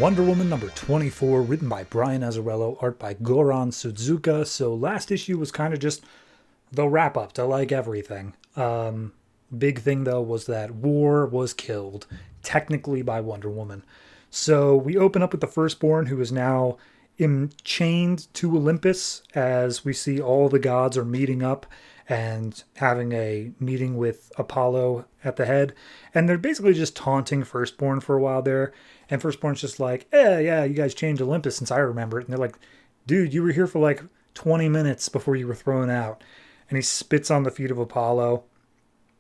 Wonder Woman number 24, written by Brian Azzarello, art by Goran Sudzuka. So last issue was kind of just the wrap-up to like everything. Big thing, though, was that War was killed, technically by Wonder Woman. So we open up with the Firstborn, who is now chained to Olympus, as we see all the gods are meeting up and having a meeting with Apollo at the head. And they're basically just taunting Firstborn for a while there. And Firstborn's just like, yeah, you guys changed Olympus since I remember it. And they're like, dude, you were here for like 20 minutes before you were thrown out. And he spits on the feet of Apollo.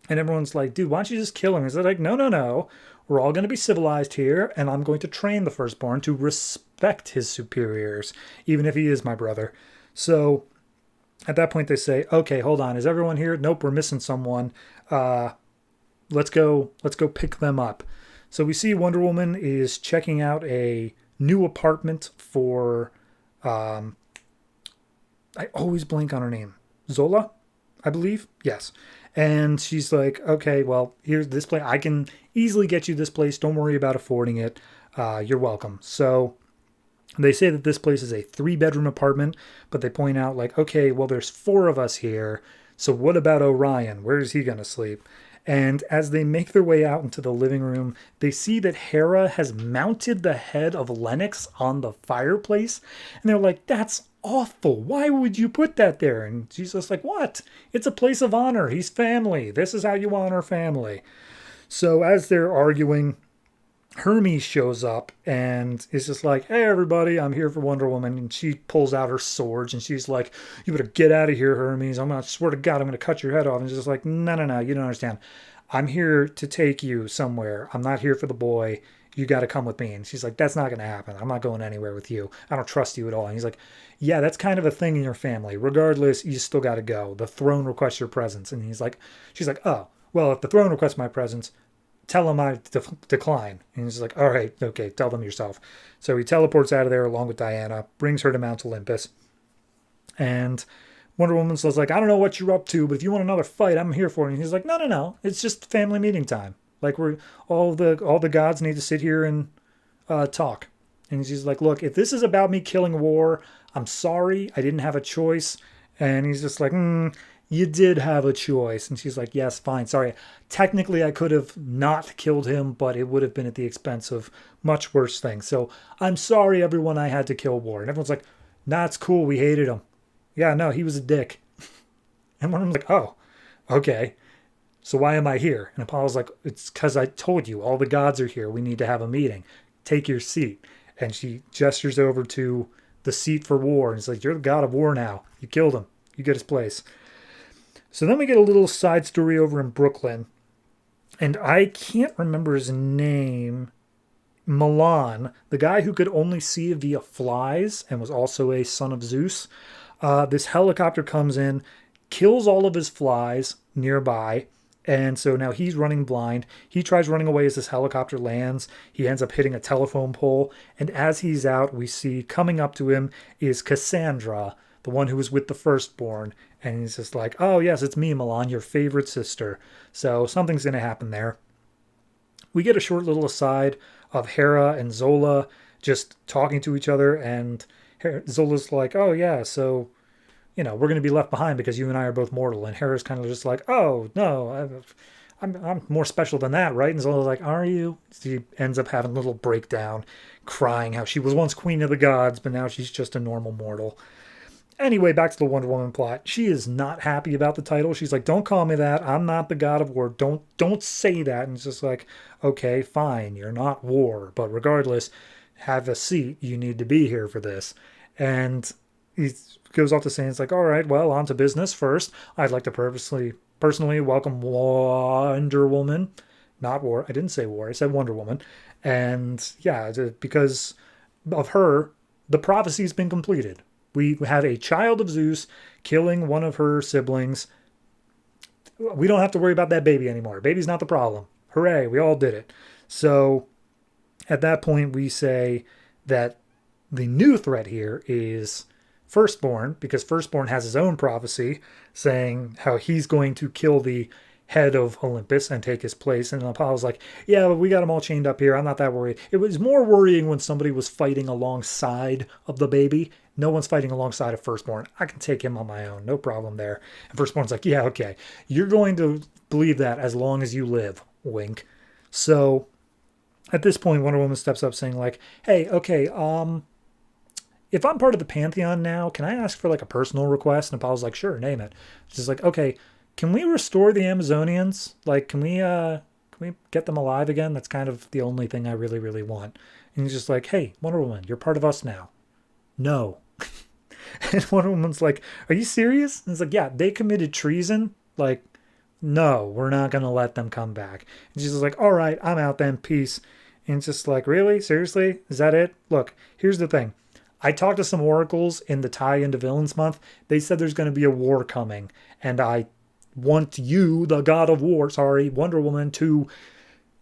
And everyone's like, dude, why don't you just kill him? He's like, no. We're all going to be civilized here. And I'm going to train the Firstborn to respect his superiors, even if he is my brother. So at that point, they say, okay, hold on. Is everyone here? Nope, we're missing someone. Let's go pick them up. So we see Wonder Woman is checking out a new apartment for, I always blank on her name. Zola, I believe? Yes. And she's like, okay, well, here's this place. I can easily get you this place. Don't worry about affording it. You're welcome. So they say that this place is a 3-bedroom apartment, but they point out like, okay, well, there's 4 of us here. So what about Orion? Where is he going to sleep? And as they make their way out into the living room, they see that Hera has mounted the head of Lennox on the fireplace. And they're like, that's awful. Why would you put that there? And she's just like, what? It's a place of honor. He's family. This is how you honor family. So as they're arguing, Hermes shows up and is just like, hey, everybody, I'm here for Wonder Woman. And she pulls out her swords and she's like, you better get out of here, Hermes. I swear to God, I'm going to cut your head off. And she's just like, no, you don't understand. I'm here to take you somewhere. I'm not here for the boy. You got to come with me. And she's like, that's not going to happen. I'm not going anywhere with you. I don't trust you at all. And he's like, yeah, that's kind of a thing in your family. Regardless, you still got to go. The throne requests your presence. And she's like, oh, well, if the throne requests my presence, tell him I decline. And he's like, all right, okay, tell them yourself. So he teleports out of there along with Diana, brings her to Mount Olympus. And Wonder Woman's like, I don't know what you're up to, but if you want another fight, I'm here for it. And he's like, no. It's just family meeting time. Like we're all the gods need to sit here and talk. And she's like, look, if this is about me killing War, I'm sorry. I didn't have a choice. And he's just like, you did have a choice. And she's like, yes, fine. Sorry. Technically, I could have not killed him, but it would have been at the expense of much worse things. So I'm sorry, everyone, I had to kill War. And everyone's like, nah, it's cool. We hated him. Yeah, no, he was a dick. And one of them's like, oh, okay. So why am I here? And Apollo's like, it's because I told you, all the gods are here. We need to have a meeting. Take your seat. And she gestures over to the seat for War. And it's like, you're the god of War now. You killed him. You get his place. So then we get a little side story over in Brooklyn. And I can't remember his name. Milan, the guy who could only see via flies and was also a son of Zeus. This helicopter comes in, kills all of his flies nearby. And so now he's running blind. He tries running away as this helicopter lands. He ends up hitting a telephone pole. And as he's out, we see coming up to him is Cassandra, the one who was with the Firstborn. And he's just like, oh, yes, it's me, Milan, your favorite sister. So something's going to happen there. We get a short little aside of Hera and Zola just talking to each other. And Zola's like, oh, yeah, so, we're going to be left behind because you and I are both mortal. And Hera's kind of just like, oh, no, I'm more special than that, right? And Zola's like, are you? She ends up having a little breakdown, crying how she was once queen of the gods, but now she's just a normal mortal. Anyway, back to the Wonder Woman plot. She is not happy about the title. She's like, don't call me that. I'm not the god of war. Don't say that. And it's just like, okay, fine. You're not war. But regardless, have a seat. You need to be here for this. And he goes off to saying, it's like, all right, well, on to business first. I'd like to personally welcome Wonder Woman. Not War. I didn't say War. I said Wonder Woman. And yeah, because of her, the prophecy's been completed. We have a child of Zeus killing one of her siblings. We don't have to worry about that baby anymore. Baby's not the problem. Hooray, we all did it. So at that point, we say that the new threat here is Firstborn, because Firstborn has his own prophecy saying how he's going to kill the head of Olympus and take his place. And Apollo's like, yeah, but we got them all chained up here. I'm not that worried. It was more worrying when somebody was fighting alongside of the baby. No one's fighting alongside of Firstborn. I can take him on my own. No problem there. And Firstborn's like, yeah, okay. You're going to believe that as long as you live. Wink. So at this point, Wonder Woman steps up saying like, hey, okay, if I'm part of the Pantheon now, can I ask for like a personal request? And Apollo's like, sure, name it. She's like, okay, can we restore the Amazonians? Like, can we get them alive again? That's kind of the only thing I really, really want. And he's just like, hey, Wonder Woman, you're part of us now. No. And Wonder Woman's like, are you serious? And it's like, yeah, they committed treason. Like, no, we're not going to let them come back. And she's just like, all right, I'm out then. Peace. And it's just like, really? Seriously? Is that it? Look, here's the thing. I talked to some oracles in the tie-in to Villains Month. They said there's going to be a war coming. And I want you, the god of war, Wonder Woman, to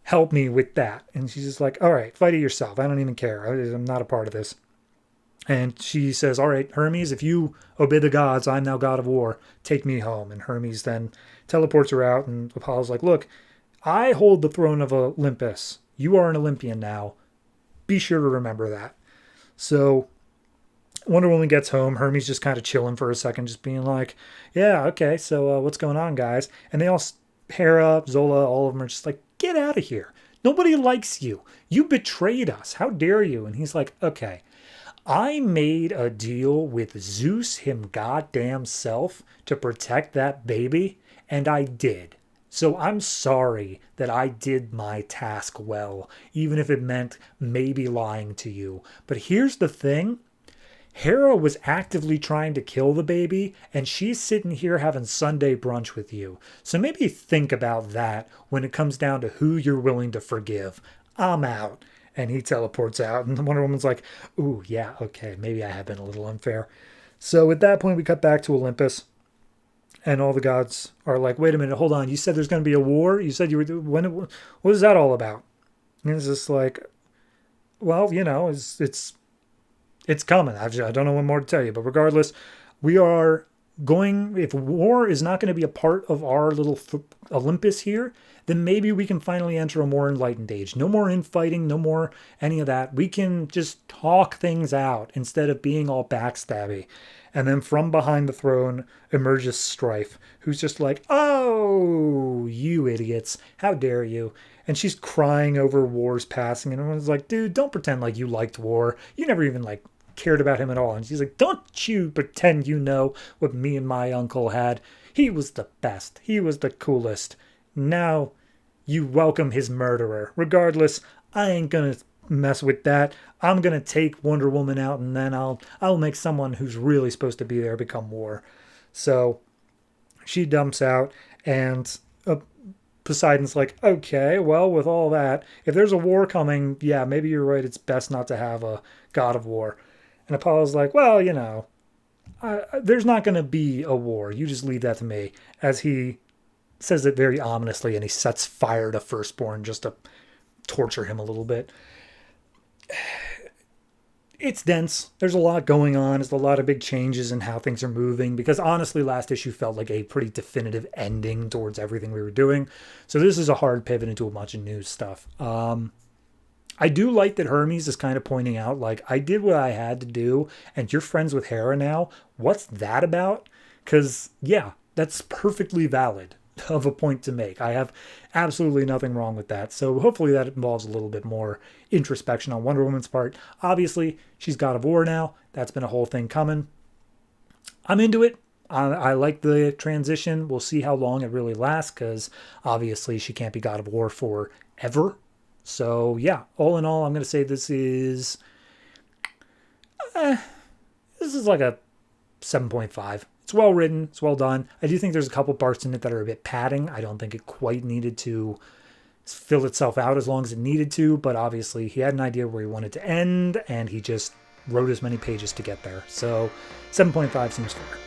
help me with that. And she's just like, all right, fight it yourself. I don't even care. I'm not a part of this. And she says, all right, Hermes, if you obey the gods, I'm now god of war. Take me home. And Hermes then teleports her out. And Apollo's like, look, I hold the throne of Olympus. You are an Olympian now. Be sure to remember that. So Wonder Woman gets home. Hermes just kind of chilling for a second, just being like, yeah, okay, so what's going on, guys? And they all, Hera, Zola, all of them are just like, get out of here. Nobody likes you. You betrayed us. How dare you? And he's like, okay, I made a deal with Zeus him goddamn self to protect that baby, and I did. So I'm sorry that I did my task well, even if it meant maybe lying to you. But here's the thing. Hera was actively trying to kill the baby, and she's sitting here having Sunday brunch with you. So maybe think about that when it comes down to who you're willing to forgive. I'm out. And he teleports out, and Wonder Woman's like, ooh, yeah, okay, maybe I have been a little unfair. So at that point, we cut back to Olympus, and all the gods are like, wait a minute, hold on, you said there's going to be a war? You said you were, what is that all about? And it's just like, well, you know, it's coming. I don't know what more to tell you, but regardless, we are going, if war is not going to be a part of our little Olympus here, then maybe we can finally enter a more enlightened age. No more infighting, no more any of that. We can just talk things out instead of being all backstabby. And then from behind the throne emerges Strife, who's just like, oh, you idiots, how dare you? And she's crying over war's passing, and everyone's like, dude, don't pretend like you liked war. You never even like cared about him at all. And she's like, don't you pretend you know what me and my uncle had. He was the best. He was the coolest. Now you welcome his murderer. Regardless, I ain't gonna mess with that. I'm gonna take Wonder Woman out, and then I'll make someone who's really supposed to be there become war. So she dumps out, and Poseidon's like, okay, well, with all that, if there's a war coming, yeah, maybe you're right. It's best not to have a god of war. And Apollo's like, well, you know, there's not going to be a war. You just leave that to me. As he says it very ominously, and he sets fire to Firstborn just to torture him a little bit. It's dense. There's a lot going on. There's a lot of big changes in how things are moving, because honestly, last issue felt like a pretty definitive ending towards everything we were doing. So this is a hard pivot into a bunch of new stuff. I do like that Hermes is kind of pointing out, like, I did what I had to do, and you're friends with Hera now. What's that about? Because, yeah, that's perfectly valid of a point to make. I have absolutely nothing wrong with that. So hopefully that involves a little bit more introspection on Wonder Woman's part. Obviously, she's God of War now. That's been a whole thing coming. I'm into it. I like the transition. We'll see how long it really lasts, because obviously she can't be God of War forever. So yeah, all in all, I'm going to say this is like a 7.5. It's well written. It's well done. I do think there's a couple parts in it that are a bit padding. I don't think it quite needed to fill itself out as long as it needed to, but obviously he had an idea where he wanted to end, and he just wrote as many pages to get there. So 7.5 seems fair.